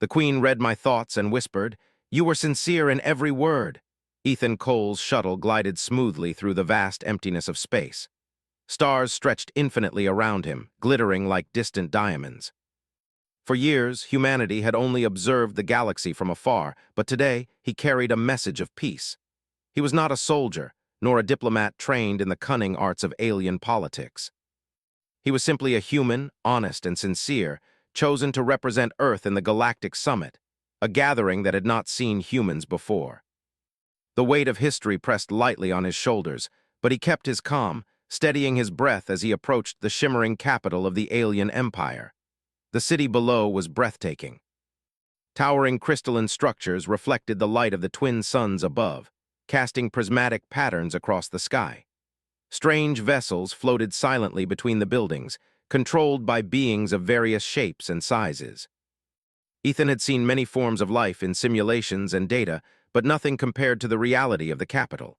The Queen read my thoughts and whispered, "You were sincere in every word." Ethan Cole's shuttle glided smoothly through the vast emptiness of space. Stars stretched infinitely around him, glittering like distant diamonds. For years, humanity had only observed the galaxy from afar, but today he carried a message of peace. He was not a soldier, nor a diplomat trained in the cunning arts of alien politics. He was simply a human, honest and sincere, chosen to represent Earth in the Galactic Summit, a gathering that had not seen humans before. The weight of history pressed lightly on his shoulders, but he kept his calm, steadying his breath as he approached the shimmering capital of the alien empire. The city below was breathtaking. Towering crystalline structures reflected the light of the twin suns above, casting prismatic patterns across the sky. Strange vessels floated silently between the buildings, controlled by beings of various shapes and sizes. Ethan had seen many forms of life in simulations and data, but nothing compared to the reality of the capital.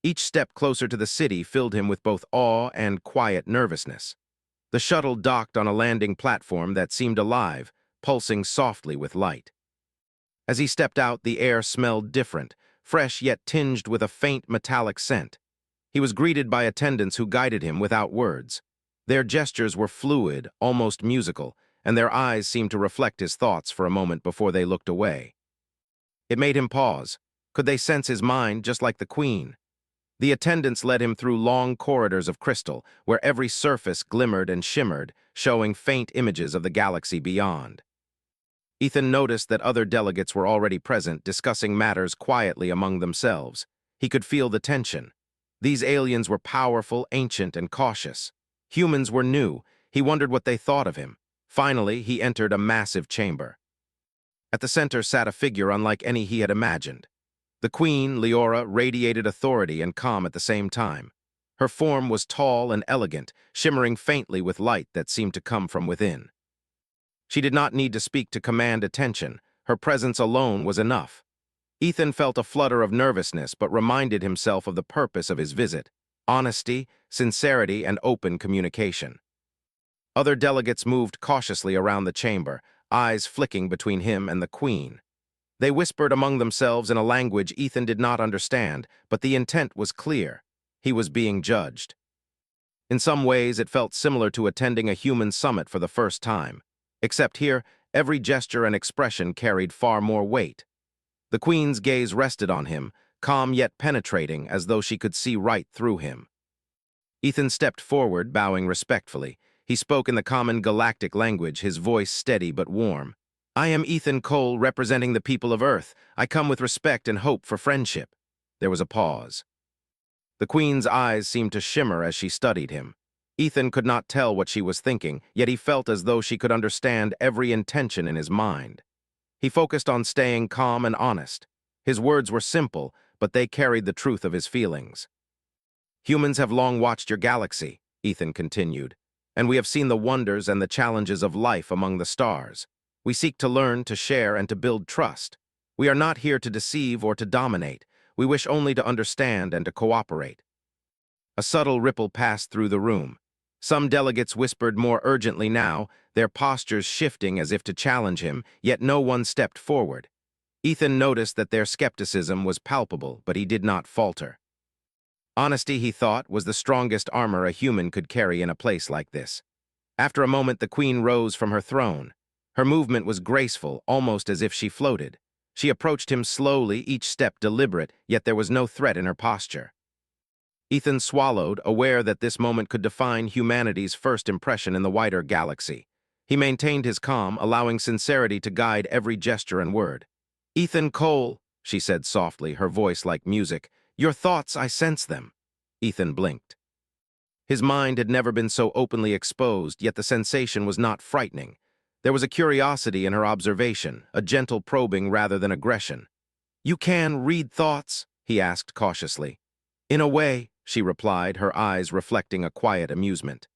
Each step closer to the city filled him with both awe and quiet nervousness. The shuttle docked on a landing platform that seemed alive, pulsing softly with light. As he stepped out, the air smelled different, fresh yet tinged with a faint metallic scent. He was greeted by attendants who guided him without words. Their gestures were fluid, almost musical, and their eyes seemed to reflect his thoughts for a moment before they looked away. It made him pause. Could they sense his mind just like the Queen? The attendants led him through long corridors of crystal, where every surface glimmered and shimmered, showing faint images of the galaxy beyond. Ethan noticed that other delegates were already present, discussing matters quietly among themselves. He could feel the tension. These aliens were powerful, ancient, and cautious. Humans were new. He wondered what they thought of him. Finally, he entered a massive chamber. At the center sat a figure unlike any he had imagined. The Queen, Leora, radiated authority and calm at the same time. Her form was tall and elegant, shimmering faintly with light that seemed to come from within. She did not need to speak to command attention. Her presence alone was enough. Ethan felt a flutter of nervousness but reminded himself of the purpose of his visit: honesty, sincerity, and open communication. Other delegates moved cautiously around the chamber, eyes flicking between him and the Queen. They whispered among themselves in a language Ethan did not understand, but the intent was clear. He was being judged. In some ways, it felt similar to attending a human summit for the first time. Except here, every gesture and expression carried far more weight. The Queen's gaze rested on him, calm yet penetrating, as though she could see right through him. Ethan stepped forward, bowing respectfully. He spoke in the common galactic language, his voice steady but warm. "I am Ethan Cole, representing the people of Earth. I come with respect and hope for friendship." There was a pause. The Queen's eyes seemed to shimmer as she studied him. Ethan could not tell what she was thinking, yet he felt as though she could understand every intention in his mind. He focused on staying calm and honest. His words were simple, but they carried the truth of his feelings. "Humans have long watched your galaxy," Ethan continued, "and we have seen the wonders and the challenges of life among the stars. We seek to learn, to share, and to build trust. We are not here to deceive or to dominate. We wish only to understand and to cooperate." A subtle ripple passed through the room. Some delegates whispered more urgently now, their postures shifting as if to challenge him, yet no one stepped forward. Ethan noticed that their skepticism was palpable, but he did not falter. Honesty, he thought, was the strongest armor a human could carry in a place like this. After a moment, the Queen rose from her throne. Her movement was graceful, almost as if she floated. She approached him slowly, each step deliberate, yet there was no threat in her posture. Ethan swallowed, aware that this moment could define humanity's first impression in the wider galaxy. He maintained his calm, allowing sincerity to guide every gesture and word. "Ethan Cole," she said softly, her voice like music, "your thoughts, I sense them." Ethan blinked. His mind had never been so openly exposed, yet the sensation was not frightening. There was a curiosity in her observation, a gentle probing rather than aggression. "You can read thoughts?" he asked cautiously. "In a way," she replied, her eyes reflecting a quiet amusement.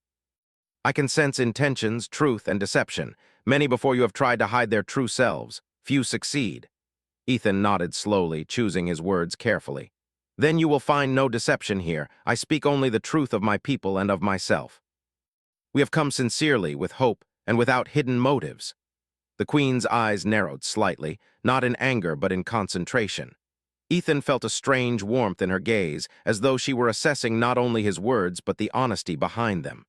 "I can sense intentions, truth, and deception. Many before you have tried to hide their true selves. Few succeed." Ethan nodded slowly, choosing his words carefully. "Then you will find no deception here. I speak only the truth of my people and of myself. We have come sincerely, with hope, and without hidden motives." The Queen's eyes narrowed slightly, not in anger but in concentration. Ethan felt a strange warmth in her gaze, as though she were assessing not only his words but the honesty behind them.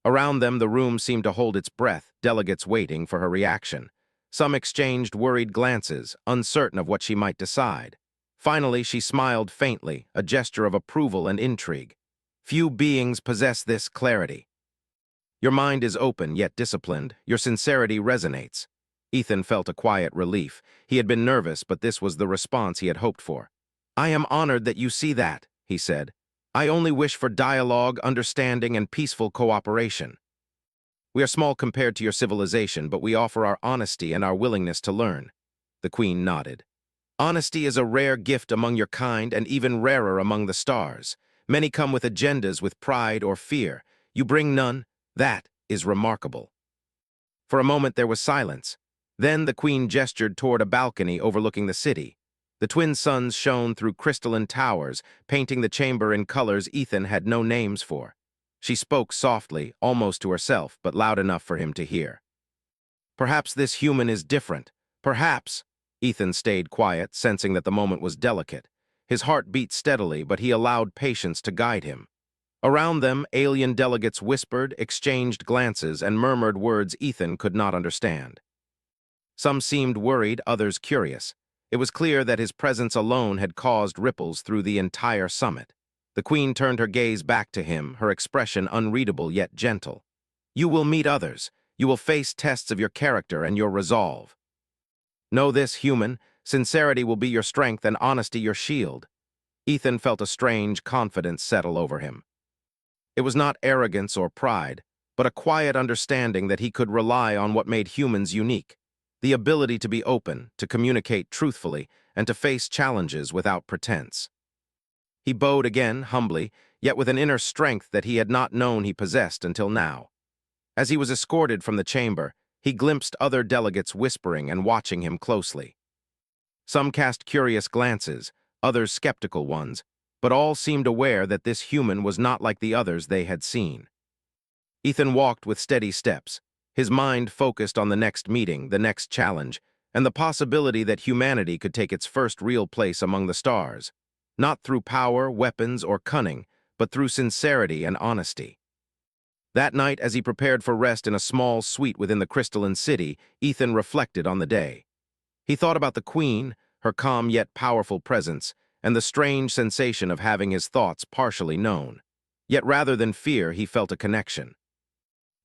Around them, the room seemed to hold its breath, delegates waiting for her reaction. Some exchanged worried glances, uncertain of what she might decide. Finally, she smiled faintly, a gesture of approval and intrigue. Few beings possess this clarity. Your mind is open, yet disciplined. Your sincerity resonates. Ethan felt a quiet relief. He had been nervous, but this was the response he had hoped for. I am honored that you see that, he said. I only wish for dialogue, understanding, and peaceful cooperation. We are small compared to your civilization, but we offer our honesty and our willingness to learn. The Queen nodded. Honesty is a rare gift among your kind and even rarer among the stars. Many come with agendas, with pride or fear. You bring none. That is remarkable. For a moment there was silence. Then the Queen gestured toward a balcony overlooking the city. The twin suns shone through crystalline towers, painting the chamber in colors Ethan had no names for. She spoke softly, almost to herself, but loud enough for him to hear. Perhaps this human is different. Perhaps. Ethan stayed quiet, sensing that the moment was delicate. His heart beat steadily, but he allowed patience to guide him. Around them, alien delegates whispered, exchanged glances, and murmured words Ethan could not understand. Some seemed worried, others curious. It was clear that his presence alone had caused ripples through the entire summit. The Queen turned her gaze back to him, her expression unreadable yet gentle. You will meet others. You will face tests of your character and your resolve. Know this, human. Sincerity will be your strength and honesty your shield. Ethan felt a strange confidence settle over him. It was not arrogance or pride, but a quiet understanding that he could rely on what made humans unique. The ability to be open, to communicate truthfully, and to face challenges without pretense. He bowed again, humbly, yet with an inner strength that he had not known he possessed until now. As he was escorted from the chamber, he glimpsed other delegates whispering and watching him closely. Some cast curious glances, others skeptical ones, but all seemed aware that this human was not like the others they had seen. Ethan walked with steady steps, his mind focused on the next meeting, the next challenge, and the possibility that humanity could take its first real place among the stars, not through power, weapons, or cunning, but through sincerity and honesty. That night, as he prepared for rest in a small suite within the crystalline city, Ethan reflected on the day. He thought about the Queen, her calm yet powerful presence, and the strange sensation of having his thoughts partially known. Yet rather than fear, he felt a connection.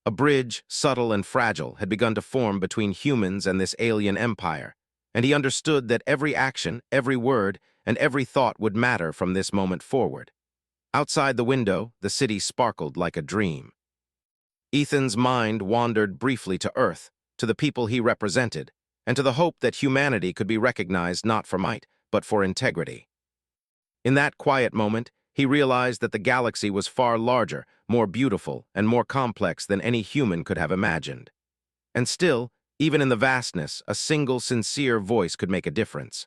A bridge, subtle and fragile, had begun to form between humans and this alien empire, and he understood that every action, every word, and every thought would matter from this moment forward. Outside the window, the city sparkled like a dream. Ethan's mind wandered briefly to Earth, to the people he represented, and to the hope that humanity could be recognized not for might, but for integrity. In that quiet moment, he realized that the galaxy was far larger, more beautiful, and more complex than any human could have imagined. And still, even in the vastness, a single sincere voice could make a difference.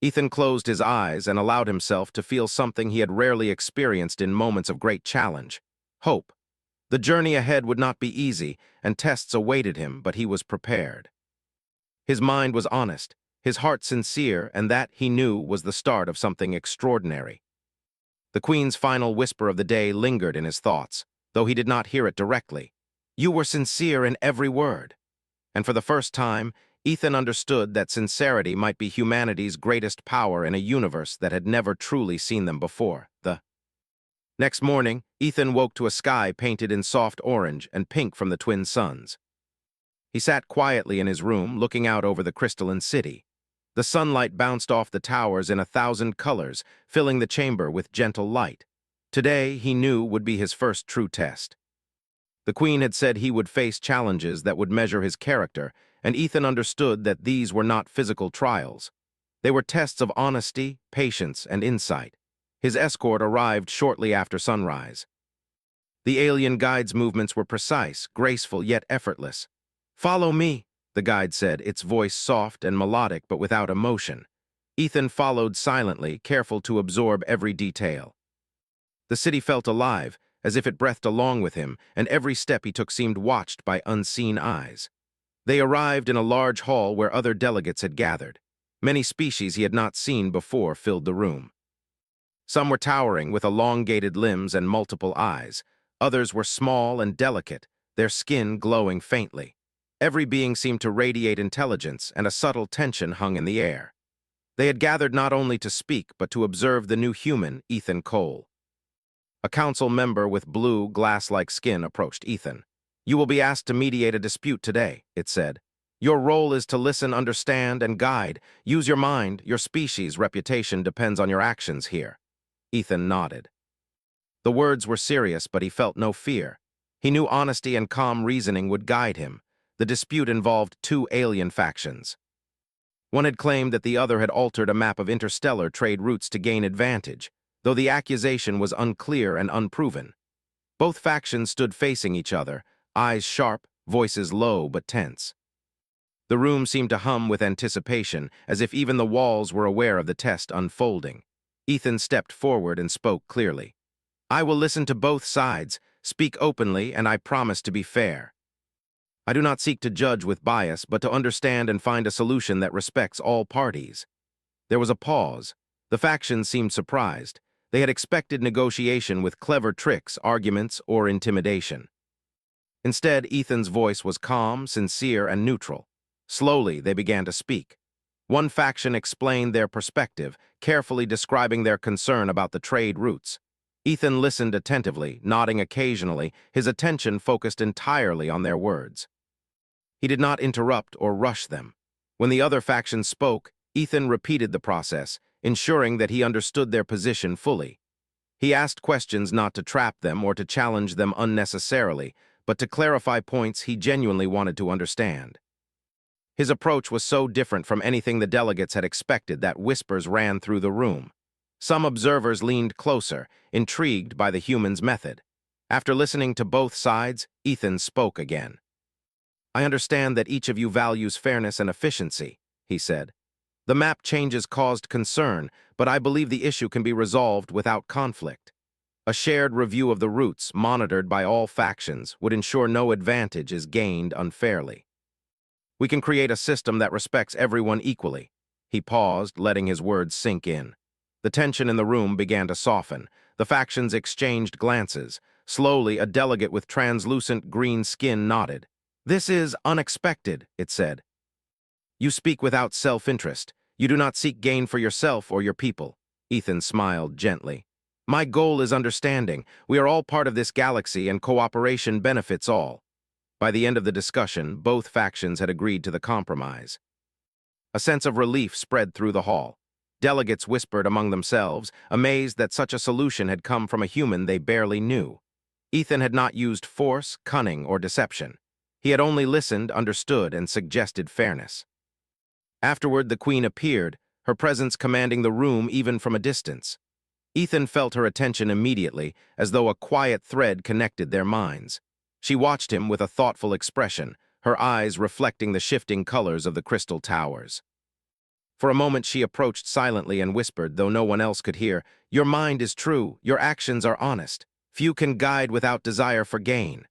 Ethan closed his eyes and allowed himself to feel something he had rarely experienced in moments of great challenge: hope. The journey ahead would not be easy, and tests awaited him, but he was prepared. His mind was honest, his heart sincere, and that, he knew, was the start of something extraordinary. The Queen's final whisper of the day lingered in his thoughts, though he did not hear it directly. You were sincere in every word. And for the first time, Ethan understood that sincerity might be humanity's greatest power in a universe that had never truly seen them before. Next morning, Ethan woke to a sky painted in soft orange and pink from the twin suns. He sat quietly in his room, looking out over the crystalline city. The sunlight bounced off the towers in 1,000 colors, filling the chamber with gentle light. Today, he knew, would be his first true test. The Queen had said he would face challenges that would measure his character, and Ethan understood that these were not physical trials. They were tests of honesty, patience, and insight. His escort arrived shortly after sunrise. The alien guide's movements were precise, graceful, yet effortless. Follow me, the guide said, its voice soft and melodic but without emotion. Ethan followed silently, careful to absorb every detail. The city felt alive, as if it breathed along with him, and every step he took seemed watched by unseen eyes. They arrived in a large hall where other delegates had gathered. Many species he had not seen before filled the room. Some were towering with elongated limbs and multiple eyes. Others were small and delicate, their skin glowing faintly. Every being seemed to radiate intelligence, and a subtle tension hung in the air. They had gathered not only to speak, but to observe the new human, Ethan Cole. A council member with blue, glass-like skin approached Ethan. "You will be asked to mediate a dispute today," it said. "Your role is to listen, understand, and guide. Use your mind. Your species' reputation depends on your actions here." Ethan nodded. The words were serious, but he felt no fear. He knew honesty and calm reasoning would guide him. The dispute involved two alien factions. One had claimed that the other had altered a map of interstellar trade routes to gain advantage, though the accusation was unclear and unproven. Both factions stood facing each other, eyes sharp, voices low but tense. The room seemed to hum with anticipation, as if even the walls were aware of the test unfolding. Ethan stepped forward and spoke clearly. "I will listen to both sides, speak openly, and I promise to be fair. I do not seek to judge with bias, but to understand and find a solution that respects all parties." There was a pause. The factions seemed surprised. They had expected negotiation with clever tricks, arguments, or intimidation. Instead, Ethan's voice was calm, sincere, and neutral. Slowly, they began to speak. One faction explained their perspective, carefully describing their concern about the trade routes. Ethan listened attentively, nodding occasionally, his attention focused entirely on their words. He did not interrupt or rush them. When the other faction spoke, Ethan repeated the process, ensuring that he understood their position fully. He asked questions not to trap them or to challenge them unnecessarily, but to clarify points he genuinely wanted to understand. His approach was so different from anything the delegates had expected that whispers ran through the room. Some observers leaned closer, intrigued by the human's method. After listening to both sides, Ethan spoke again. "I understand that each of you values fairness and efficiency," he said. "The map changes caused concern, but I believe the issue can be resolved without conflict. A shared review of the routes, monitored by all factions, would ensure no advantage is gained unfairly. We can create a system that respects everyone equally." He paused, letting his words sink in. The tension in the room began to soften. The factions exchanged glances. Slowly, a delegate with translucent green skin nodded. "This is unexpected," it said. "You speak without self-interest. You do not seek gain for yourself or your people." Ethan smiled gently. "My goal is understanding. We are all part of this galaxy, and cooperation benefits all." By the end of the discussion, both factions had agreed to the compromise. A sense of relief spread through the hall. Delegates whispered among themselves, amazed that such a solution had come from a human they barely knew. Ethan had not used force, cunning, or deception. He had only listened, understood, and suggested fairness. Afterward, the Queen appeared, her presence commanding the room even from a distance. Ethan felt her attention immediately, as though a quiet thread connected their minds. She watched him with a thoughtful expression, her eyes reflecting the shifting colors of the crystal towers. For a moment she approached silently and whispered, though no one else could hear, "Your mind is true, your actions are honest. Few can guide without desire for gain."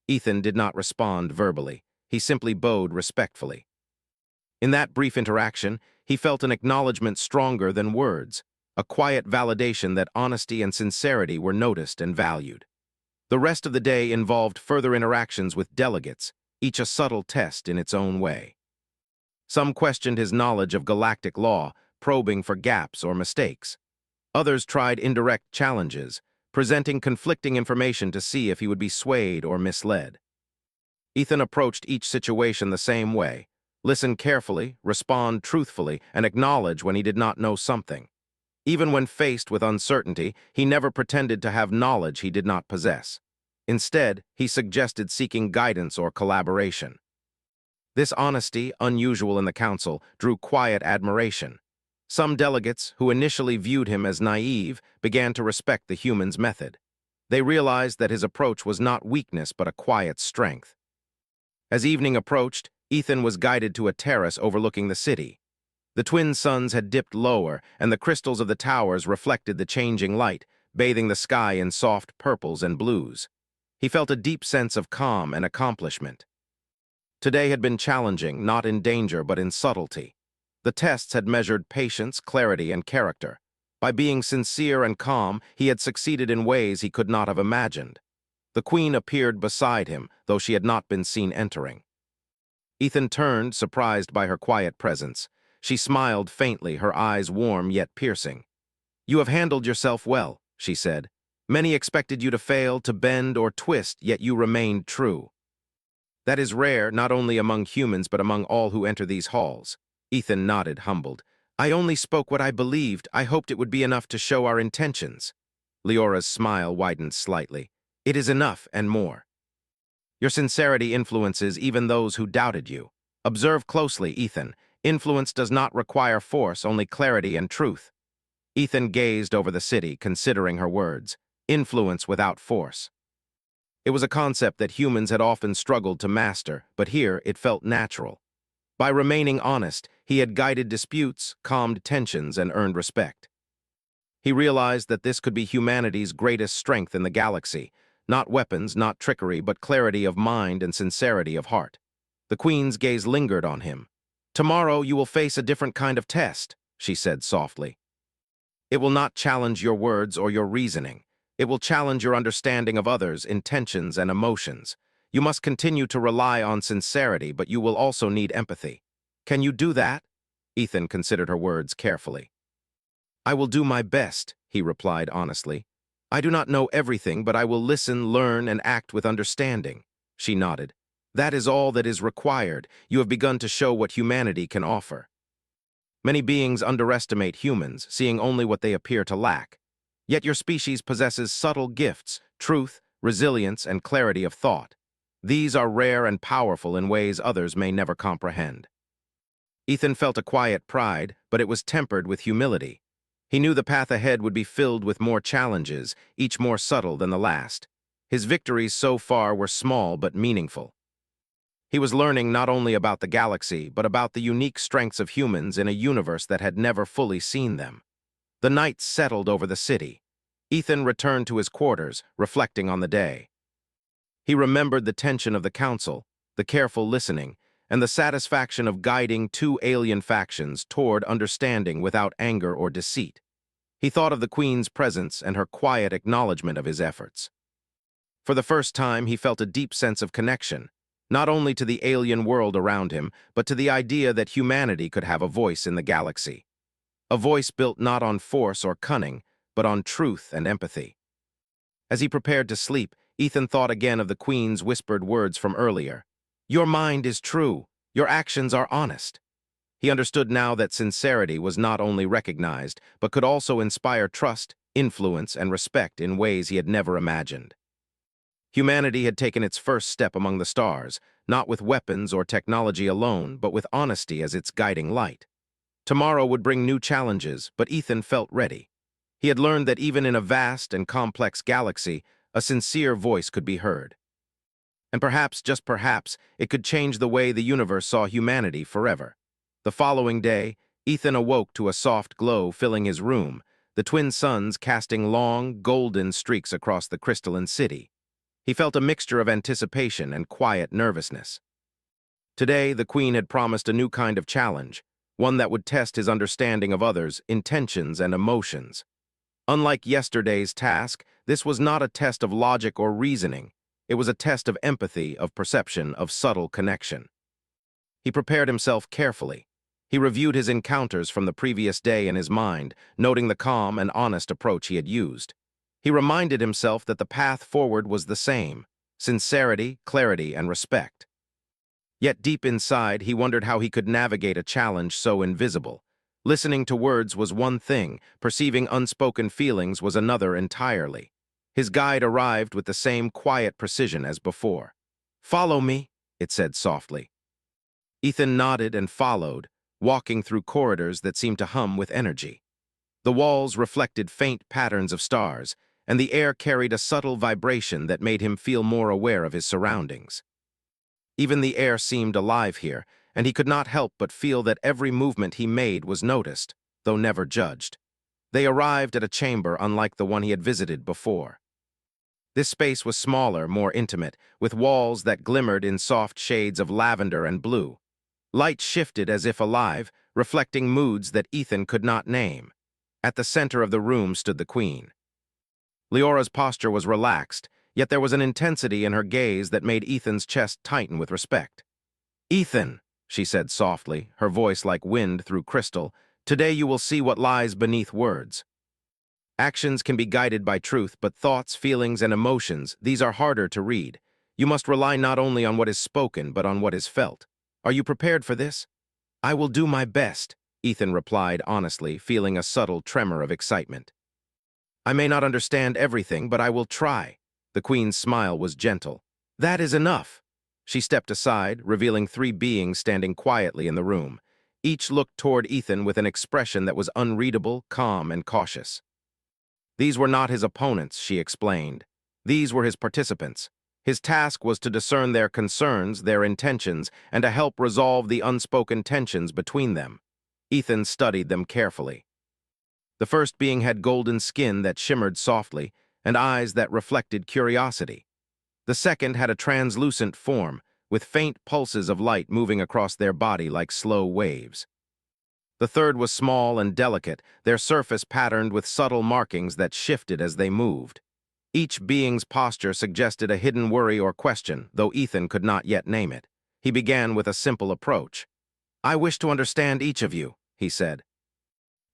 Ethan did not respond verbally. He simply bowed respectfully. In that brief interaction, he felt an acknowledgement stronger than words, a quiet validation that honesty and sincerity were noticed and valued. The rest of the day involved further interactions with delegates, each a subtle test in its own way. Some questioned his knowledge of galactic law, probing for gaps or mistakes. Others tried indirect challenges, presenting conflicting information to see if he would be swayed or misled. Ethan approached each situation the same way: listen carefully, respond truthfully, and acknowledge when he did not know something. Even when faced with uncertainty, he never pretended to have knowledge he did not possess. Instead, he suggested seeking guidance or collaboration. This honesty, unusual in the council, drew quiet admiration. Some delegates, who initially viewed him as naive, began to respect the human's method. They realized that his approach was not weakness but a quiet strength. As evening approached, Ethan was guided to a terrace overlooking the city. The twin suns had dipped lower, and the crystals of the towers reflected the changing light, bathing the sky in soft purples and blues. He felt a deep sense of calm and accomplishment. Today had been challenging, not in danger but in subtlety. The tests had measured patience, clarity, and character. By being sincere and calm, he had succeeded in ways he could not have imagined. The queen appeared beside him, though she had not been seen entering. Ethan turned, surprised by her quiet presence. She smiled faintly, her eyes warm yet piercing. "You have handled yourself well," she said. "Many expected you to fail, to bend or twist, yet you remained true. That is rare, not only among humans but among all who enter these halls." Ethan nodded, humbled. "I only spoke what I believed. I hoped it would be enough to show our intentions." Leora's smile widened slightly. "It is enough and more. Your sincerity influences even those who doubted you. Observe closely, Ethan. Influence does not require force, only clarity and truth." Ethan gazed over the city, considering her words. Influence without force. It was a concept that humans had often struggled to master, but here it felt natural. By remaining honest, he had guided disputes, calmed tensions, and earned respect. He realized that this could be humanity's greatest strength in the galaxy. Not weapons, not trickery, but clarity of mind and sincerity of heart. The queen's gaze lingered on him. "Tomorrow you will face a different kind of test," she said softly. "It will not challenge your words or your reasoning. It will challenge your understanding of others, intentions, and emotions. You must continue to rely on sincerity, but you will also need empathy. Can you do that?" Ethan considered her words carefully. "I will do my best," he replied honestly. "I do not know everything, but I will listen, learn, and act with understanding." She nodded. "That is all that is required. You have begun to show what humanity can offer." Many beings underestimate humans, seeing only what they appear to lack. Yet your species possesses subtle gifts, truth, resilience, and clarity of thought. These are rare and powerful in ways others may never comprehend. Ethan felt a quiet pride, but it was tempered with humility. He knew the path ahead would be filled with more challenges, each more subtle than the last. His victories so far were small but meaningful. He was learning not only about the galaxy, but about the unique strengths of humans in a universe that had never fully seen them. The night settled over the city. Ethan returned to his quarters, reflecting on the day. He remembered the tension of the council, the careful listening, and the satisfaction of guiding two alien factions toward understanding without anger or deceit. He thought of the Queen's presence and her quiet acknowledgement of his efforts. For the first time, he felt a deep sense of connection, not only to the alien world around him, but to the idea that humanity could have a voice in the galaxy. A voice built not on force or cunning, but on truth and empathy. As he prepared to sleep, Ethan thought again of the Queen's whispered words from earlier. "Your mind is true. Your actions are honest." He understood now that sincerity was not only recognized, but could also inspire trust, influence, and respect in ways he had never imagined. Humanity had taken its first step among the stars, not with weapons or technology alone, but with honesty as its guiding light. Tomorrow would bring new challenges, but Ethan felt ready. He had learned that even in a vast and complex galaxy, a sincere voice could be heard. And perhaps, just perhaps, it could change the way the universe saw humanity forever. The following day, Ethan awoke to a soft glow filling his room, the twin suns casting long, golden streaks across the crystalline city. He felt a mixture of anticipation and quiet nervousness. Today, the Queen had promised a new kind of challenge, one that would test his understanding of others' intentions and emotions. Unlike yesterday's task, this was not a test of logic or reasoning. It was a test of empathy, of perception, of subtle connection. He prepared himself carefully. He reviewed his encounters from the previous day in his mind, noting the calm and honest approach he had used. He reminded himself that the path forward was the same: sincerity, clarity, and respect. Yet deep inside, he wondered how he could navigate a challenge so invisible. Listening to words was one thing, perceiving unspoken feelings was another entirely. His guide arrived with the same quiet precision as before. "Follow me," it said softly. Ethan nodded and followed, walking through corridors that seemed to hum with energy. The walls reflected faint patterns of stars, and the air carried a subtle vibration that made him feel more aware of his surroundings. Even the air seemed alive here, and he could not help but feel that every movement he made was noticed, though never judged. They arrived at a chamber unlike the one he had visited before. This space was smaller, more intimate, with walls that glimmered in soft shades of lavender and blue. Light shifted as if alive, reflecting moods that Ethan could not name. At the center of the room stood the queen. Leora's posture was relaxed, yet there was an intensity in her gaze that made Ethan's chest tighten with respect. "Ethan," she said softly, her voice like wind through crystal, "today you will see what lies beneath words. Actions can be guided by truth, but thoughts, feelings, and emotions, these are harder to read. You must rely not only on what is spoken, but on what is felt. Are you prepared for this?" "I will do my best," Ethan replied honestly, feeling a subtle tremor of excitement. "I may not understand everything, but I will try." The queen's smile was gentle. "That is enough." She stepped aside, revealing three beings standing quietly in the room. Each looked toward Ethan with an expression that was unreadable, calm, and cautious. These were not his opponents, she explained. These were his participants. His task was to discern their concerns, their intentions, and to help resolve the unspoken tensions between them. Ethan studied them carefully. The first being had golden skin that shimmered softly, and eyes that reflected curiosity. The second had a translucent form, with faint pulses of light moving across their body like slow waves. The third was small and delicate, their surface patterned with subtle markings that shifted as they moved. Each being's posture suggested a hidden worry or question, though Ethan could not yet name it. He began with a simple approach. "I wish to understand each of you," he said.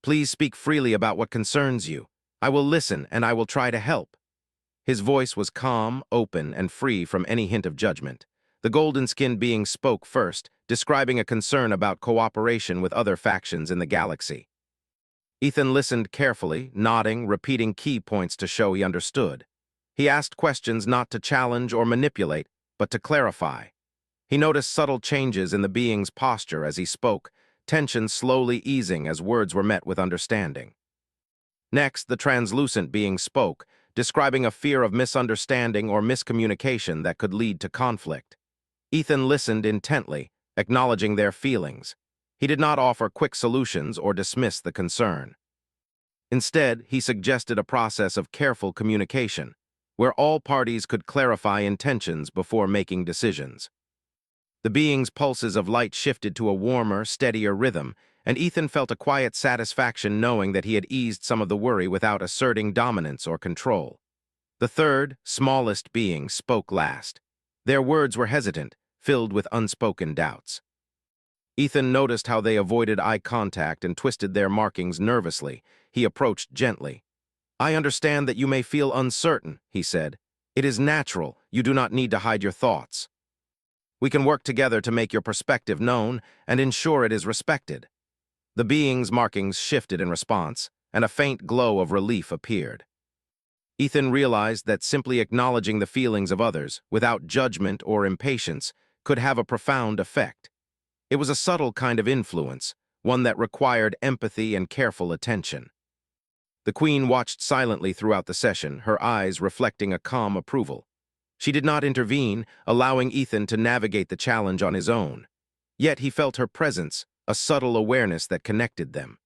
"Please speak freely about what concerns you. I will listen and I will try to help." His voice was calm, open, and free from any hint of judgment. The golden-skinned being spoke first, describing a concern about cooperation with other factions in the galaxy. Ethan listened carefully, nodding, repeating key points to show he understood. He asked questions not to challenge or manipulate, but to clarify. He noticed subtle changes in the being's posture as he spoke, tension slowly easing as words were met with understanding. Next, the translucent being spoke, describing a fear of misunderstanding or miscommunication that could lead to conflict. Ethan listened intently, acknowledging their feelings. He did not offer quick solutions or dismiss the concern. Instead, he suggested a process of careful communication, where all parties could clarify intentions before making decisions. The being's pulses of light shifted to a warmer, steadier rhythm, and Ethan felt a quiet satisfaction knowing that he had eased some of the worry without asserting dominance or control. The third, smallest being spoke last. Their words were hesitant, filled with unspoken doubts. Ethan noticed how they avoided eye contact and twisted their markings nervously. He approached gently. "I understand that you may feel uncertain," he said. "It is natural. You do not need to hide your thoughts. We can work together to make your perspective known and ensure it is respected." The being's markings shifted in response, and a faint glow of relief appeared. Ethan realized that simply acknowledging the feelings of others, without judgment or impatience, could have a profound effect. It was a subtle kind of influence, one that required empathy and careful attention. The queen watched silently throughout the session, her eyes reflecting a calm approval. She did not intervene, allowing Ethan to navigate the challenge on his own. Yet he felt her presence, a subtle awareness that connected them.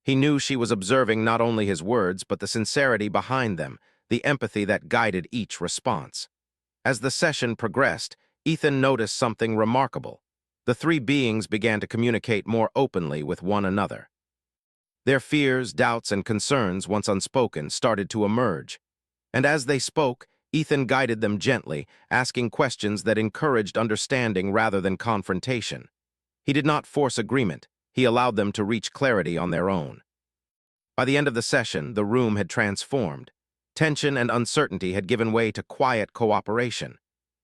He knew she was observing not only his words, but the sincerity behind them, the empathy that guided each response. As the session progressed, Ethan noticed something remarkable. The three beings began to communicate more openly with one another. Their fears, doubts, and concerns, once unspoken, started to emerge. And as they spoke, Ethan guided them gently, asking questions that encouraged understanding rather than confrontation. He did not force agreement. He allowed them to reach clarity on their own. By the end of the session, the room had transformed. Tension and uncertainty had given way to quiet cooperation.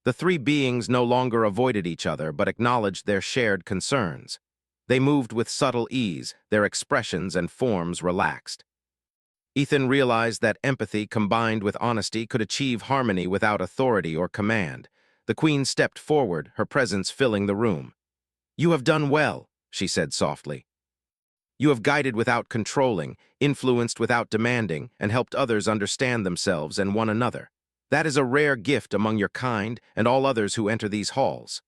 The three beings no longer avoided each other but acknowledged their shared concerns. They moved with subtle ease, their expressions and forms relaxed. Ethan realized that empathy combined with honesty could achieve harmony without authority or command. The queen stepped forward, her presence filling the room. "You have done well," she said softly. "You have guided without controlling, influenced without demanding, and helped others understand themselves and one another. That is a rare gift among your kind and all others who enter these halls."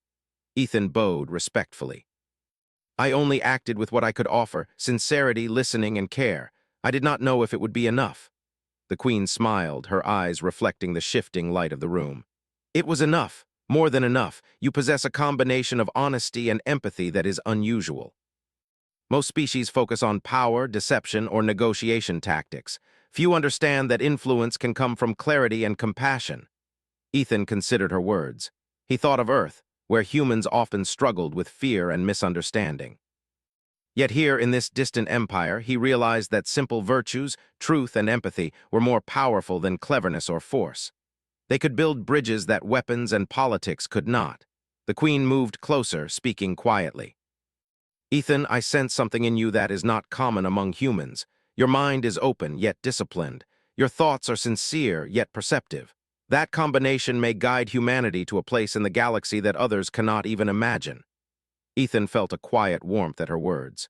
Ethan bowed respectfully. "I only acted with what I could offer, sincerity, listening, and care. I did not know if it would be enough." The queen smiled, her eyes reflecting the shifting light of the room. It was enough, more than enough. You possess a combination of honesty and empathy that is unusual. Most species focus on power, deception, or negotiation tactics. Few understand that influence can come from clarity and compassion. Ethan considered her words. He thought of Earth, where humans often struggled with fear and misunderstanding. Yet here in this distant empire, he realized that simple virtues, truth, and empathy were more powerful than cleverness or force. They could build bridges that weapons and politics could not. The queen moved closer, speaking quietly. Ethan, I sense something in you that is not common among humans. Your mind is open, yet disciplined. Your thoughts are sincere, yet perceptive. That combination may guide humanity to a place in the galaxy that others cannot even imagine. Ethan felt a quiet warmth at her words.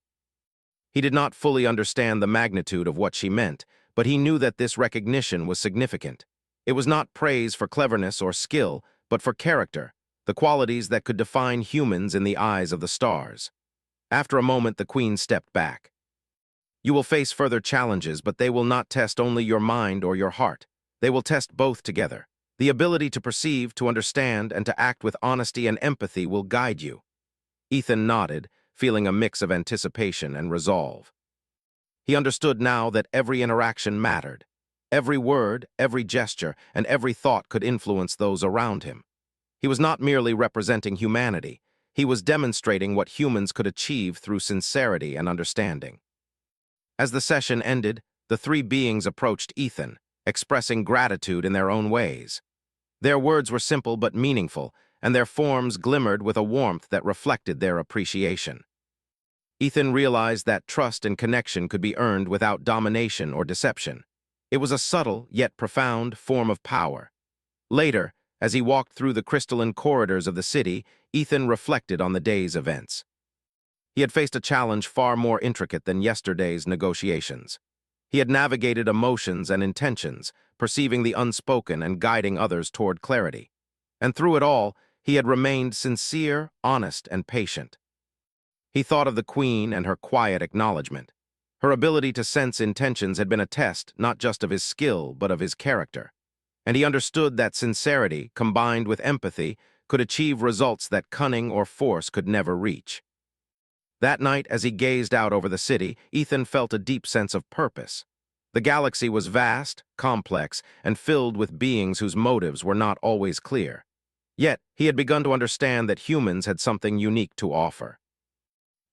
He did not fully understand the magnitude of what she meant, but he knew that this recognition was significant. It was not praise for cleverness or skill, but for character, the qualities that could define humans in the eyes of the stars. After a moment, the queen stepped back. You will face further challenges, but they will not test only your mind or your heart. They will test both together. The ability to perceive, to understand, and to act with honesty and empathy will guide you. Ethan nodded, feeling a mix of anticipation and resolve. He understood now that every interaction mattered. Every word, every gesture, and every thought could influence those around him. He was not merely representing humanity. He was demonstrating what humans could achieve through sincerity and understanding. As the session ended, the three beings approached Ethan, expressing gratitude in their own ways. Their words were simple but meaningful, and their forms glimmered with a warmth that reflected their appreciation. Ethan realized that trust and connection could be earned without domination or deception. It was a subtle, yet profound, form of power. Later, as he walked through the crystalline corridors of the city, Ethan reflected on the day's events. He had faced a challenge far more intricate than yesterday's negotiations. He had navigated emotions and intentions, perceiving the unspoken and guiding others toward clarity. And through it all, he had remained sincere, honest, and patient. He thought of the queen and her quiet acknowledgement. Her ability to sense intentions had been a test not just of his skill, but of his character. And he understood that sincerity, combined with empathy, could achieve results that cunning or force could never reach. That night, as he gazed out over the city, Ethan felt a deep sense of purpose. The galaxy was vast, complex, and filled with beings whose motives were not always clear. Yet, he had begun to understand that humans had something unique to offer.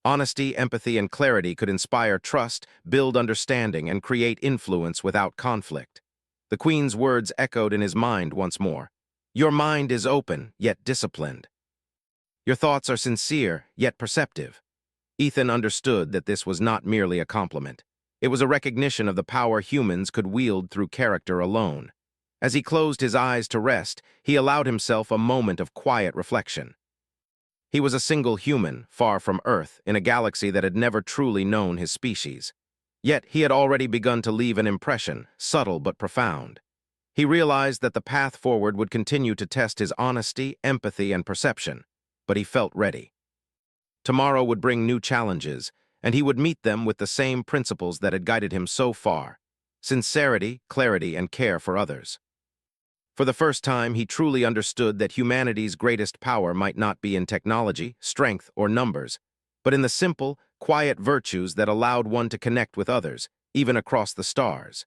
Honesty, empathy, and clarity could inspire trust, build understanding, and create influence without conflict. The queen's words echoed in his mind once more. Your mind is open, yet disciplined. Your thoughts are sincere, yet perceptive. Ethan understood that this was not merely a compliment. It was a recognition of the power humans could wield through character alone. As he closed his eyes to rest, he allowed himself a moment of quiet reflection. He was a single human, far from Earth, in a galaxy that had never truly known his species. Yet he had already begun to leave an impression, subtle but profound. He realized that the path forward would continue to test his honesty, empathy, and perception, but he felt ready. Tomorrow would bring new challenges, and he would meet them with the same principles that had guided him so far: sincerity, clarity, and care for others. For the first time, he truly understood that humanity's greatest power might not be in technology, strength, or numbers, but in the simple, quiet virtues that allowed one to connect with others, even across the stars.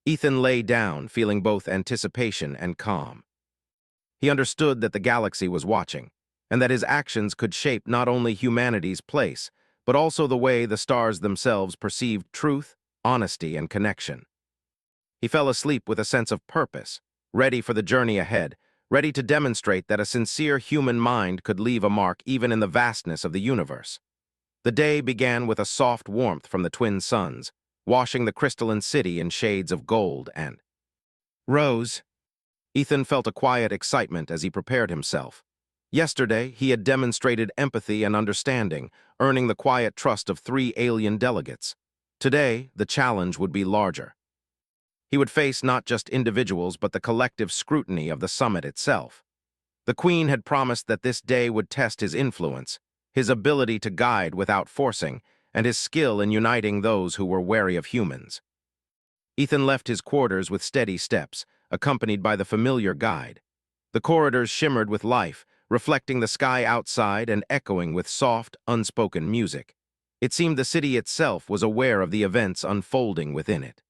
Ethan lay down, feeling both anticipation and calm. He understood that the galaxy was watching, and that his actions could shape not only humanity's place, but also the way the stars themselves perceived truth, honesty, and connection. He fell asleep with a sense of purpose, ready for the journey ahead, ready to demonstrate that a sincere human mind could leave a mark even in the vastness of the universe. The day began with a soft warmth from the twin suns, washing the crystalline city in shades of gold and rose. Ethan felt a quiet excitement as he prepared himself. Yesterday, he had demonstrated empathy and understanding, earning the quiet trust of 3 alien delegates. Today, the challenge would be larger. He would face not just individuals, but the collective scrutiny of the summit itself. The Queen had promised that this day would test his influence, his ability to guide without forcing, and his skill in uniting those who were wary of humans. Ethan left his quarters with steady steps, accompanied by the familiar guide. The corridors shimmered with life, reflecting the sky outside and echoing with soft, unspoken music. It seemed the city itself was aware of the events unfolding within it.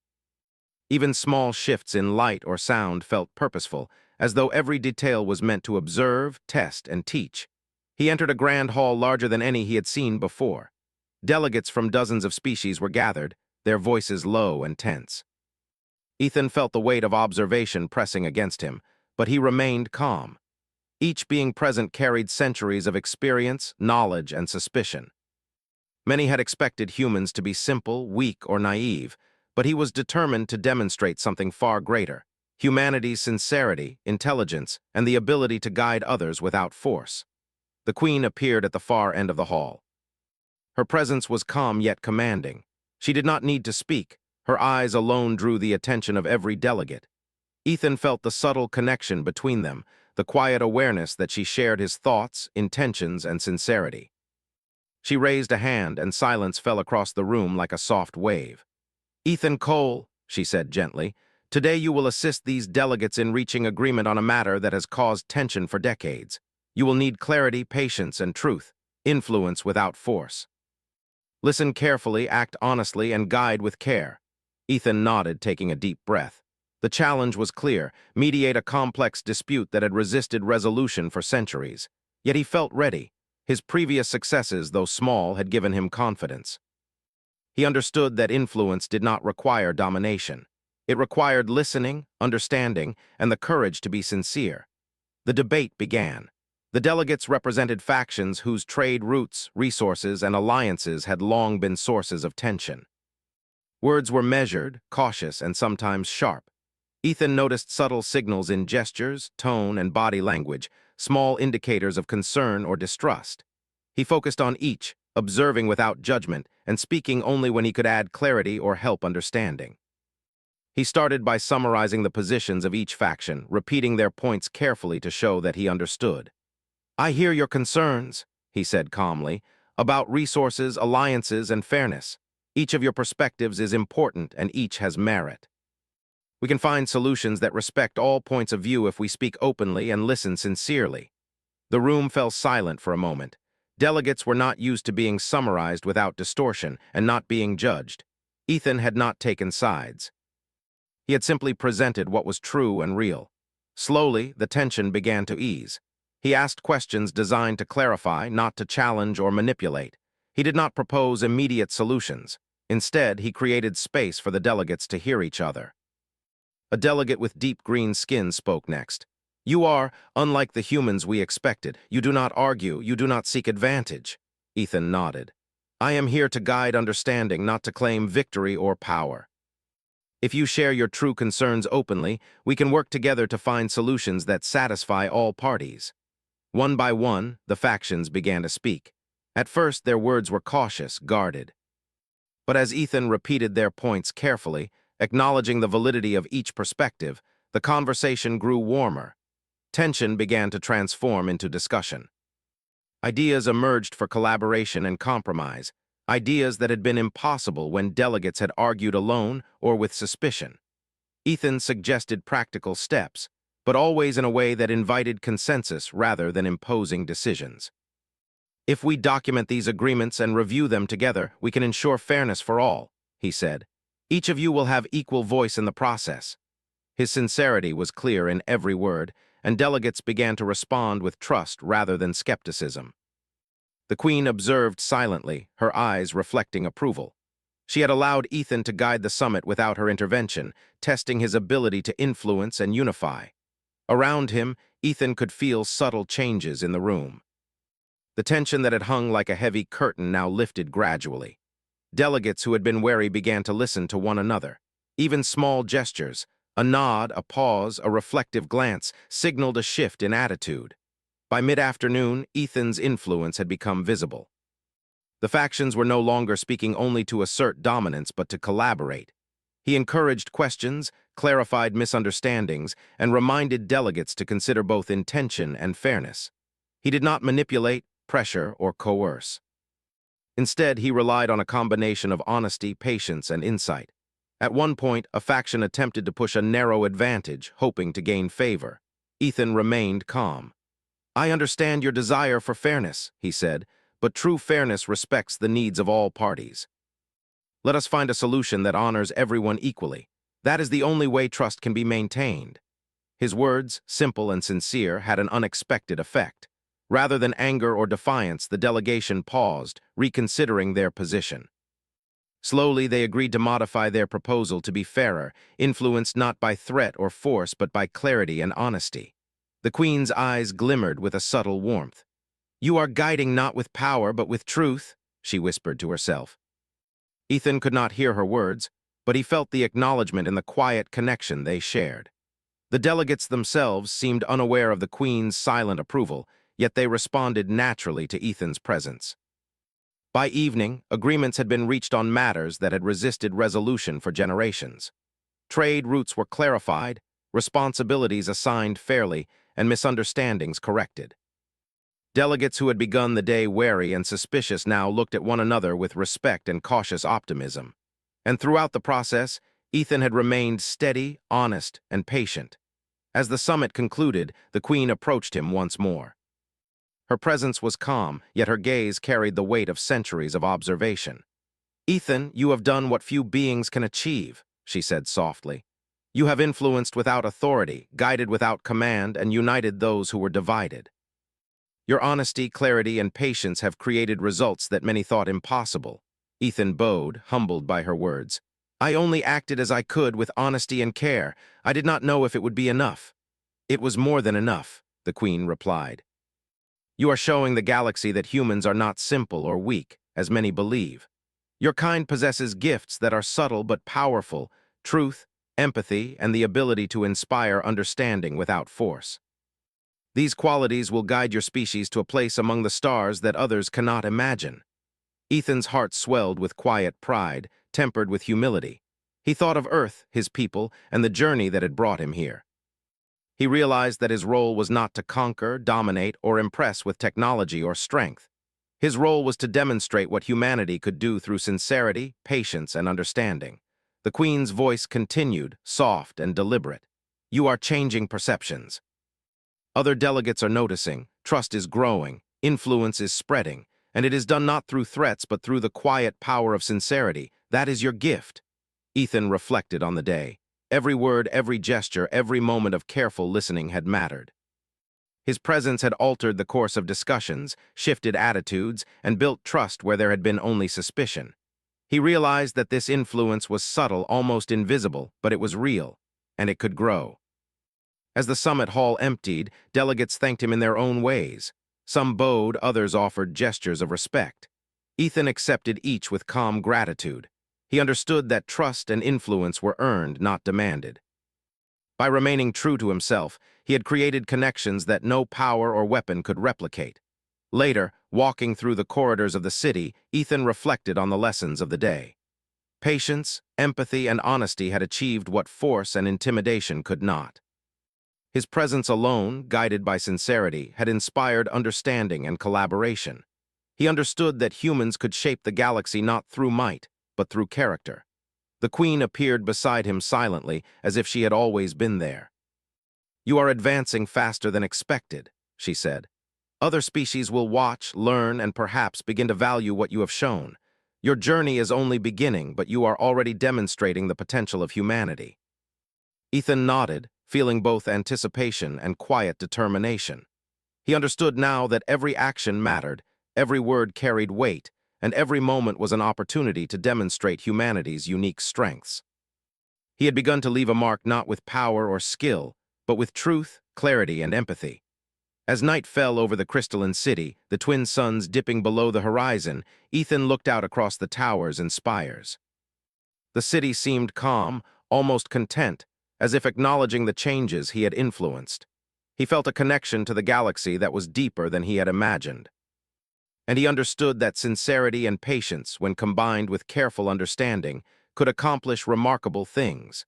Even small shifts in light or sound felt purposeful, as though every detail was meant to observe, test, and teach. He entered a grand hall larger than any he had seen before. Delegates from dozens of species were gathered, their voices low and tense. Ethan felt the weight of observation pressing against him, but he remained calm. Each being present carried centuries of experience, knowledge, and suspicion. Many had expected humans to be simple, weak, or naive, but he was determined to demonstrate something far greater: humanity's sincerity, intelligence, and the ability to guide others without force. The Queen appeared at the far end of the hall. Her presence was calm yet commanding. She did not need to speak. Her eyes alone drew the attention of every delegate. Ethan felt the subtle connection between them, the quiet awareness that she shared his thoughts, intentions, and sincerity. She raised a hand, and silence fell across the room like a soft wave. "Ethan Cole," she said gently, "today you will assist these delegates in reaching agreement on a matter that has caused tension for decades. You will need clarity, patience, and truth, influence without force. Listen carefully, act honestly, and guide with care." Ethan nodded, taking a deep breath. The challenge was clear: mediate a complex dispute that had resisted resolution for centuries. Yet he felt ready. His previous successes, though small, had given him confidence. He understood that influence did not require domination. It required listening, understanding, and the courage to be sincere. The debate began. The delegates represented factions whose trade routes, resources, and alliances had long been sources of tension. Words were measured, cautious, and sometimes sharp. Ethan noticed subtle signals in gestures, tone, and body language, small indicators of concern or distrust. He focused on each, observing without judgment, and speaking only when he could add clarity or help understanding. He started by summarizing the positions of each faction, repeating their points carefully to show that he understood. "I hear your concerns," he said calmly, "about resources, alliances, and fairness. Each of your perspectives is important, and each has merit. We can find solutions that respect all points of view if we speak openly and listen sincerely." The room fell silent for a moment. Delegates were not used to being summarized without distortion and not being judged. Ethan had not taken sides. He had simply presented what was true and real. Slowly, the tension began to ease. He asked questions designed to clarify, not to challenge or manipulate. He did not propose immediate solutions. Instead, he created space for the delegates to hear each other. A delegate with deep green skin spoke next. "You are, unlike the humans we expected. You do not argue, you do not seek advantage." Ethan nodded. "I am here to guide understanding, not to claim victory or power. If you share your true concerns openly, we can work together to find solutions that satisfy all parties." One by one, the factions began to speak. At first, their words were cautious, guarded. But as Ethan repeated their points carefully, acknowledging the validity of each perspective, the conversation grew warmer. Tension began to transform into discussion. Ideas emerged for collaboration and compromise, ideas that had been impossible when delegates had argued alone or with suspicion. Ethan suggested practical steps, but always in a way that invited consensus rather than imposing decisions. "If we document these agreements and review them together, we can ensure fairness for all," he said. "Each of you will have equal voice in the process." His sincerity was clear in every word, and delegates began to respond with trust rather than skepticism. The Queen observed silently, her eyes reflecting approval. She had allowed Ethan to guide the summit without her intervention, testing his ability to influence and unify. Around him, Ethan could feel subtle changes in the room. The tension that had hung like a heavy curtain now lifted gradually. Delegates who had been wary began to listen to one another. Even small gestures, a nod, a pause, a reflective glance, signaled a shift in attitude. By mid-afternoon, Ethan's influence had become visible. The factions were no longer speaking only to assert dominance, but to collaborate. He encouraged questions, clarified misunderstandings, and reminded delegates to consider both intention and fairness. He did not manipulate, pressure, or coerce. Instead, he relied on a combination of honesty, patience, and insight. At one point, a faction attempted to push a narrow advantage, hoping to gain favor. Ethan remained calm. "I understand your desire for fairness," he said, "but true fairness respects the needs of all parties. Let us find a solution that honors everyone equally. That is the only way trust can be maintained." His words, simple and sincere, had an unexpected effect. Rather than anger or defiance, the delegation paused, reconsidering their position. Slowly, they agreed to modify their proposal to be fairer, influenced not by threat or force but by clarity and honesty. The Queen's eyes glimmered with a subtle warmth. "You are guiding not with power but with truth," she whispered to herself. Ethan could not hear her words, but he felt the acknowledgement in the quiet connection they shared. The delegates themselves seemed unaware of the Queen's silent approval, yet they responded naturally to Ethan's presence. By evening, agreements had been reached on matters that had resisted resolution for generations. Trade routes were clarified, responsibilities assigned fairly, and misunderstandings corrected. Delegates who had begun the day wary and suspicious now looked at one another with respect and cautious optimism. And throughout the process, Ethan had remained steady, honest, and patient. As the summit concluded, the Queen approached him once more. Her presence was calm, yet her gaze carried the weight of centuries of observation. "Ethan, you have done what few beings can achieve," she said softly. "You have influenced without authority, guided without command, and united those who were divided. Your honesty, clarity, and patience have created results that many thought impossible." Ethan bowed, humbled by her words. "I only acted as I could with honesty and care. I did not know if it would be enough." "It was more than enough," the Queen replied. "You are showing the galaxy that humans are not simple or weak, as many believe. Your kind possesses gifts that are subtle but powerful: truth, empathy, and the ability to inspire understanding without force. These qualities will guide your species to a place among the stars that others cannot imagine." Ethan's heart swelled with quiet pride, tempered with humility. He thought of Earth, his people, and the journey that had brought him here. He realized that his role was not to conquer, dominate, or impress with technology or strength. His role was to demonstrate what humanity could do through sincerity, patience, and understanding. The Queen's voice continued, soft and deliberate. "You are changing perceptions. Other delegates are noticing, trust is growing, influence is spreading, and it is done not through threats but through the quiet power of sincerity. That is your gift." Ethan reflected on the day. Every word, every gesture, every moment of careful listening had mattered. His presence had altered the course of discussions, shifted attitudes, and built trust where there had been only suspicion. He realized that this influence was subtle, almost invisible, but it was real, and it could grow. As the summit hall emptied, delegates thanked him in their own ways. Some bowed, others offered gestures of respect. Ethan accepted each with calm gratitude. He understood that trust and influence were earned, not demanded. By remaining true to himself, he had created connections that no power or weapon could replicate. Later, walking through the corridors of the city, Ethan reflected on the lessons of the day. Patience, empathy, and honesty had achieved what force and intimidation could not. His presence alone, guided by sincerity, had inspired understanding and collaboration. He understood that humans could shape the galaxy not through might, but through character. The Queen appeared beside him silently, as if she had always been there. "You are advancing faster than expected," she said. "Other species will watch, learn, and perhaps begin to value what you have shown. Your journey is only beginning, but you are already demonstrating the potential of humanity." Ethan nodded, feeling both anticipation and quiet determination. He understood now that every action mattered, every word carried weight, and every moment was an opportunity to demonstrate humanity's unique strengths. He had begun to leave a mark not with power or skill, but with truth, clarity, and empathy. As night fell over the crystalline city, the twin suns dipping below the horizon, Ethan looked out across the towers and spires. The city seemed calm, almost content, as if acknowledging the changes he had influenced. He felt a connection to the galaxy that was deeper than he had imagined. And he understood that sincerity and patience, when combined with careful understanding, could accomplish remarkable things.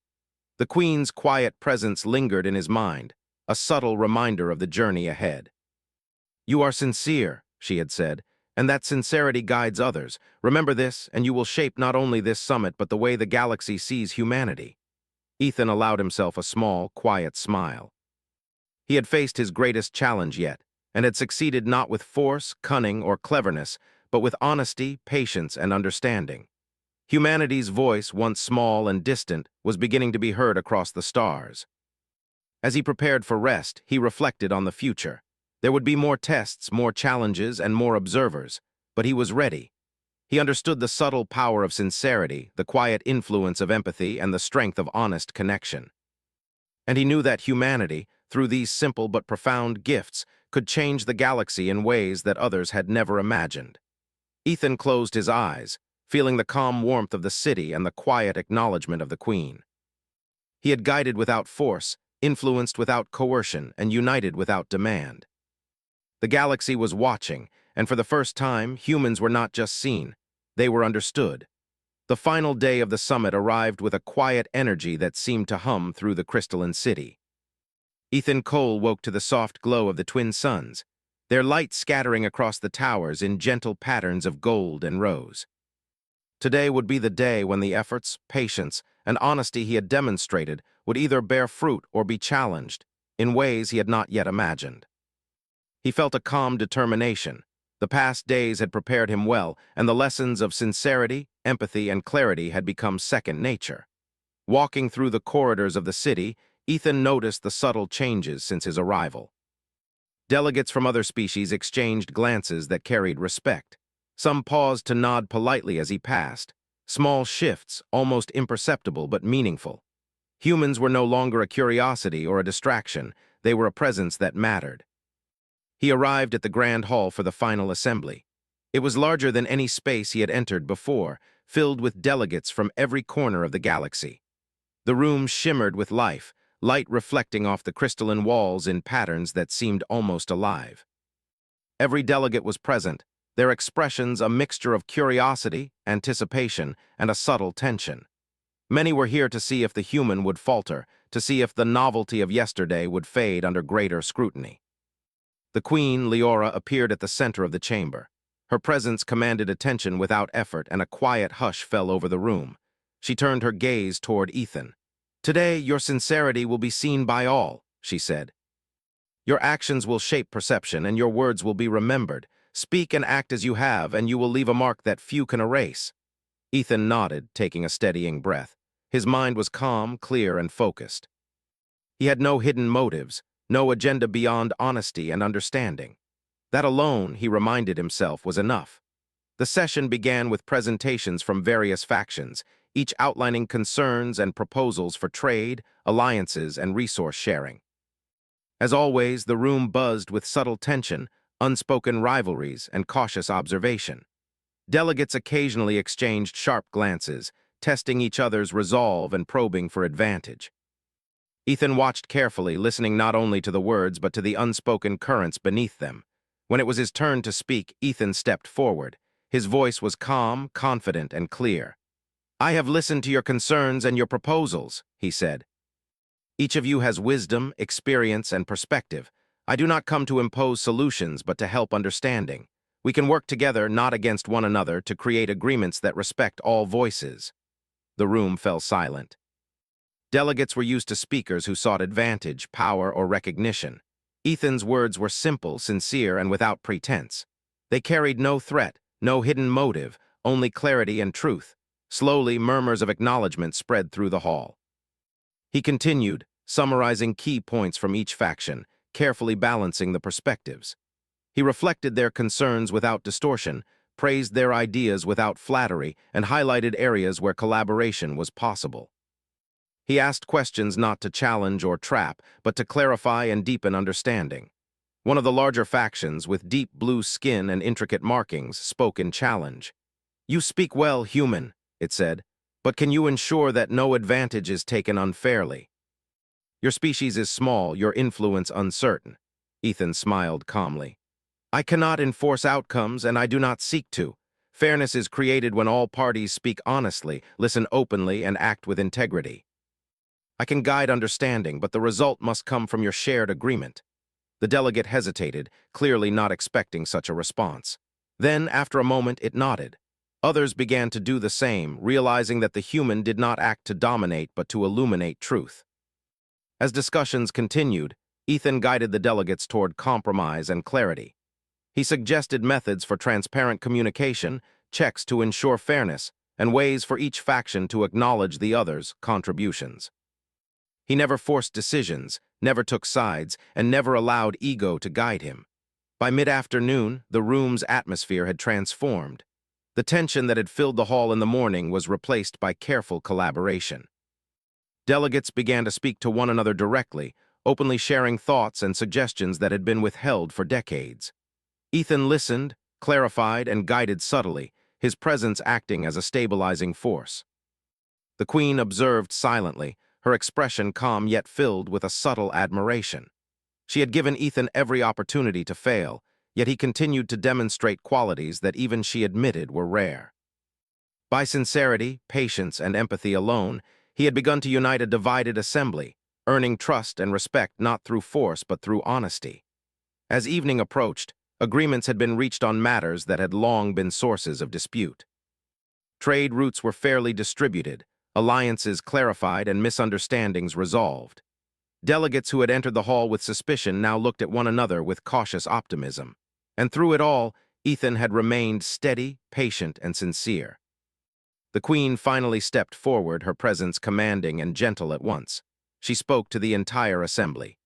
The Queen's quiet presence lingered in his mind, a subtle reminder of the journey ahead. "You are sincere," she had said, and that sincerity guides others. Remember this, and you will shape not only this summit but the way the galaxy sees humanity." Ethan allowed himself a small, quiet smile. He had faced his greatest challenge yet, and had succeeded not with force, cunning, or cleverness, but with honesty, patience, and understanding. Humanity's voice, once small and distant, was beginning to be heard across the stars. As he prepared for rest, he reflected on the future. There would be more tests, more challenges, and more observers, but he was ready. He understood the subtle power of sincerity, the quiet influence of empathy, and the strength of honest connection. And he knew that humanity, through these simple but profound gifts, could change the galaxy in ways that others had never imagined. Ethan closed his eyes, feeling the calm warmth of the city and the quiet acknowledgement of the Queen. He had guided without force, influenced without coercion, and united without demand. The galaxy was watching, and for the first time, humans were not just seen, they were understood. The final day of the summit arrived with a quiet energy that seemed to hum through the crystalline city. Ethan Cole woke to the soft glow of the twin suns, their light scattering across the towers in gentle patterns of gold and rose. Today would be the day when the efforts, patience, and honesty he had demonstrated would either bear fruit or be challenged, in ways he had not yet imagined. He felt a calm determination. The past days had prepared him well, and the lessons of sincerity, empathy, and clarity had become second nature. Walking through the corridors of the city, Ethan noticed the subtle changes since his arrival. Delegates from other species exchanged glances that carried respect. Some paused to nod politely as he passed. Small shifts, almost imperceptible but meaningful. Humans were no longer a curiosity or a distraction. They were a presence that mattered. He arrived at the Grand Hall for the final assembly. It was larger than any space he had entered before, filled with delegates from every corner of the galaxy. The room shimmered with life, light reflecting off the crystalline walls in patterns that seemed almost alive. Every delegate was present, their expressions a mixture of curiosity, anticipation, and a subtle tension. Many were here to see if the human would falter, to see if the novelty of yesterday would fade under greater scrutiny. The Queen, Leora, appeared at the center of the chamber. Her presence commanded attention without effort, and a quiet hush fell over the room. She turned her gaze toward Ethan. "Today, your sincerity will be seen by all," she said. "Your actions will shape perception, and your words will be remembered. Speak and act as you have, and you will leave a mark that few can erase." Ethan nodded, taking a steadying breath. His mind was calm, clear, and focused. He had no hidden motives, no agenda beyond honesty and understanding. That alone, he reminded himself, was enough. The session began with presentations from various factions, each outlining concerns and proposals for trade, alliances, and resource sharing. As always, the room buzzed with subtle tension, unspoken rivalries, and cautious observation. Delegates occasionally exchanged sharp glances, testing each other's resolve and probing for advantage. Ethan watched carefully, listening not only to the words but to the unspoken currents beneath them. When it was his turn to speak, Ethan stepped forward. His voice was calm, confident, and clear. "I have listened to your concerns and your proposals," he said. "Each of you has wisdom, experience, and perspective. I do not come to impose solutions but to help understanding. We can work together, not against one another, to create agreements that respect all voices." The room fell silent. Delegates were used to speakers who sought advantage, power, or recognition. Ethan's words were simple, sincere, and without pretense. They carried no threat, no hidden motive, only clarity and truth. Slowly, murmurs of acknowledgement spread through the hall. He continued, summarizing key points from each faction, carefully balancing the perspectives. He reflected their concerns without distortion, praised their ideas without flattery, and highlighted areas where collaboration was possible. He asked questions not to challenge or trap, but to clarify and deepen understanding. One of the larger factions, with deep blue skin and intricate markings, spoke in challenge. "You speak well, human," it said, "but can you ensure that no advantage is taken unfairly? Your species is small, your influence uncertain." Ethan smiled calmly. "I cannot enforce outcomes, and I do not seek to. Fairness is created when all parties speak honestly, listen openly, and act with integrity. I can guide understanding, but the result must come from your shared agreement." The delegate hesitated, clearly not expecting such a response. Then, after a moment, it nodded. Others began to do the same, realizing that the human did not act to dominate but to illuminate truth. As discussions continued, Ethan guided the delegates toward compromise and clarity. He suggested methods for transparent communication, checks to ensure fairness, and ways for each faction to acknowledge the other's contributions. He never forced decisions, never took sides, and never allowed ego to guide him. By mid-afternoon, the room's atmosphere had transformed. The tension that had filled the hall in the morning was replaced by careful collaboration. Delegates began to speak to one another directly, openly sharing thoughts and suggestions that had been withheld for decades. Ethan listened, clarified, and guided subtly, his presence acting as a stabilizing force. The Queen observed silently, her expression calm yet filled with a subtle admiration. She had given Ethan every opportunity to fail, yet he continued to demonstrate qualities that even she admitted were rare. By sincerity, patience, and empathy alone, he had begun to unite a divided assembly, earning trust and respect not through force but through honesty. As evening approached, agreements had been reached on matters that had long been sources of dispute. Trade routes were fairly distributed, alliances clarified, and misunderstandings resolved. Delegates who had entered the hall with suspicion now looked at one another with cautious optimism. And through it all, Ethan had remained steady, patient, and sincere. The Queen finally stepped forward, her presence commanding and gentle at once. She spoke to the entire assembly.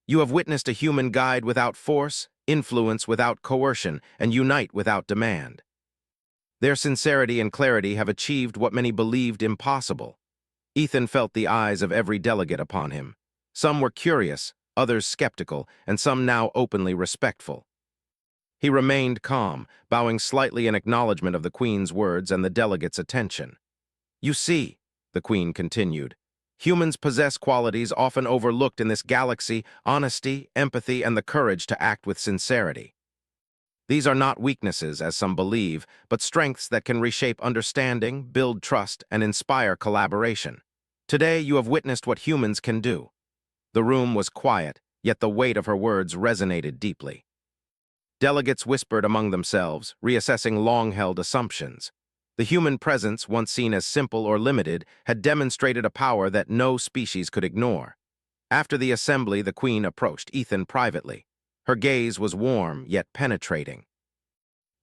"You have witnessed a human guide without force, influence without coercion, and unite without demand. Their sincerity and clarity have achieved what many believed impossible." Ethan felt the eyes of every delegate upon him. Some were curious, others skeptical, and some now openly respectful. He remained calm, bowing slightly in acknowledgement of the Queen's words and the delegates' attention. "You see," the Queen continued, "humans possess qualities often overlooked in this galaxy: honesty, empathy, and the courage to act with sincerity. These are not weaknesses, as some believe, but strengths that can reshape understanding, build trust, and inspire collaboration. Today, you have witnessed what humans can do." The room was quiet, yet the weight of her words resonated deeply. Delegates whispered among themselves, reassessing long-held assumptions. The human presence, once seen as simple or limited, had demonstrated a power that no species could ignore. After the assembly, the Queen approached Ethan privately. Her gaze was warm, yet penetrating.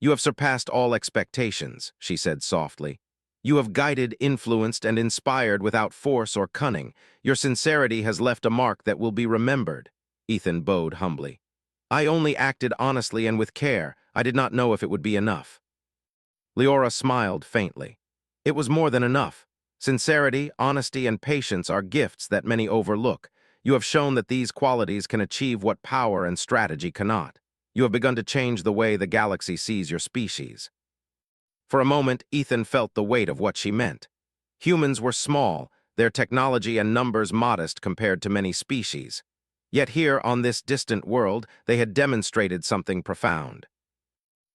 "You have surpassed all expectations," she said softly. "You have guided, influenced, and inspired without force or cunning. Your sincerity has left a mark that will be remembered." Ethan bowed humbly. "I only acted honestly and with care. I did not know if it would be enough." Leora smiled faintly. "It was more than enough. Sincerity, honesty, and patience are gifts that many overlook. You have shown that these qualities can achieve what power and strategy cannot. You have begun to change the way the galaxy sees your species." For a moment, Ethan felt the weight of what she meant. Humans were small, their technology and numbers modest compared to many species. Yet here, on this distant world, they had demonstrated something profound.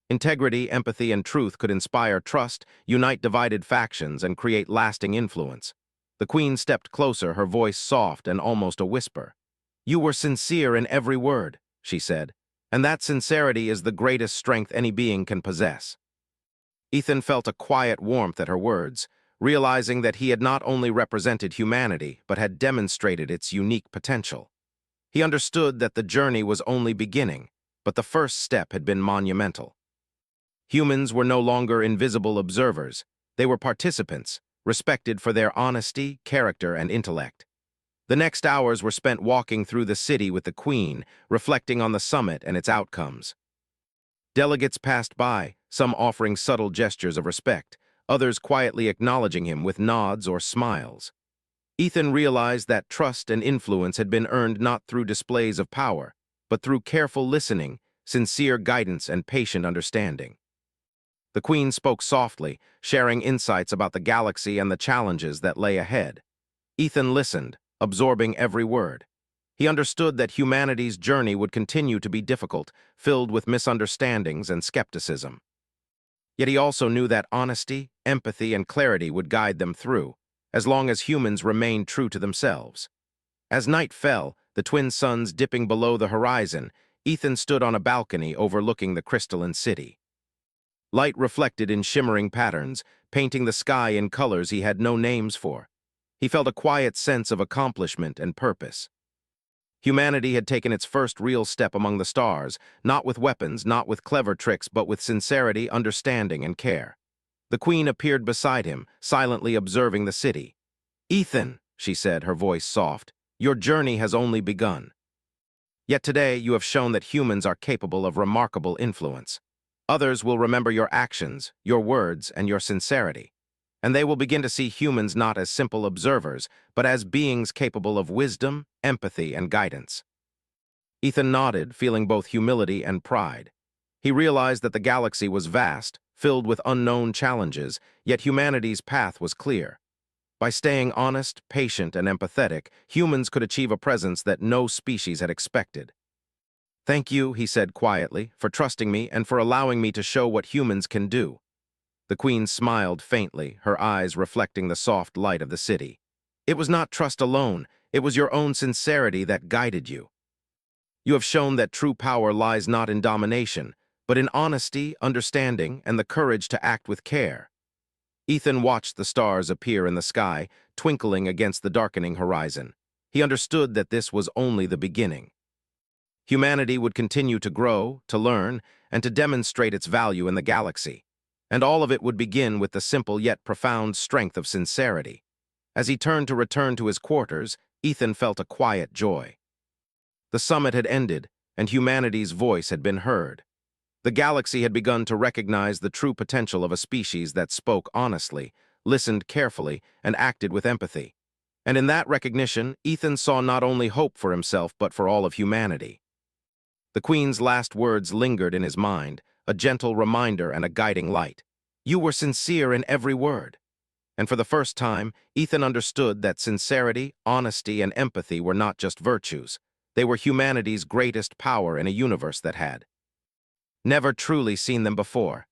Integrity, empathy, and truth could inspire trust, unite divided factions, and create lasting influence. The Queen stepped closer, her voice soft and almost a whisper. "You were sincere in every word," she said, "and that sincerity is the greatest strength any being can possess." Ethan felt a quiet warmth at her words, realizing that he had not only represented humanity, but had demonstrated its unique potential. He understood that the journey was only beginning, but the first step had been monumental. Humans were no longer invisible observers. They were participants, respected for their honesty, character, and intellect. The next hours were spent walking through the city with the Queen, reflecting on the summit and its outcomes. Delegates passed by, some offering subtle gestures of respect, others quietly acknowledging him with nods or smiles. Ethan realized that trust and influence had been earned not through displays of power, but through careful listening, sincere guidance, and patient understanding. The Queen spoke softly, sharing insights about the galaxy and the challenges that lay ahead. Ethan listened, absorbing every word. He understood that humanity's journey would continue to be difficult, filled with misunderstandings and skepticism. Yet he also knew that honesty, empathy, and clarity would guide them through, as long as humans remained true to themselves. As night fell, the twin suns dipping below the horizon, Ethan stood on a balcony overlooking the crystalline city. Light reflected in shimmering patterns, painting the sky in colors he had no names for. He felt a quiet sense of accomplishment and purpose. Humanity had taken its first real step among the stars, not with weapons, not with clever tricks, but with sincerity, understanding, and care. The Queen appeared beside him, silently observing the city. "Ethan," she said, her voice soft, "your journey has only begun. Yet today you have shown that humans are capable of remarkable influence. Others will remember your actions, your words, and your sincerity. And they will begin to see humans not as simple observers, but as beings capable of wisdom, empathy, and guidance." Ethan nodded, feeling both humility and pride. He realized that the galaxy was vast, filled with unknown challenges, yet humanity's path was clear. By staying honest, patient, and empathetic, humans could achieve a presence that no species had expected. "Thank you," he said quietly, "for trusting me and for allowing me to show what humans can do." The Queen smiled faintly, her eyes reflecting the soft light of the city. "It was not trust alone, it was your own sincerity that guided you. You have shown that true power lies not in domination, but in honesty, understanding, and the courage to act with care." Ethan watched the stars appear in the sky, twinkling against the darkening horizon. He understood that this was only the beginning. Humanity would continue to grow, to learn, and to demonstrate its value in the galaxy. And all of it would begin with the simple yet profound strength of sincerity. As he turned to return to his quarters, Ethan felt a quiet joy. The summit had ended, and humanity's voice had been heard. The galaxy had begun to recognize the true potential of a species that spoke honestly, listened carefully, and acted with empathy. And in that recognition, Ethan saw not only hope for himself but for all of humanity. The Queen's last words lingered in his mind, a gentle reminder and a guiding light. "You were sincere in every word." And for the first time, Ethan understood that sincerity, honesty, and empathy were not just virtues. They were humanity's greatest power in a universe that had never truly seen them before.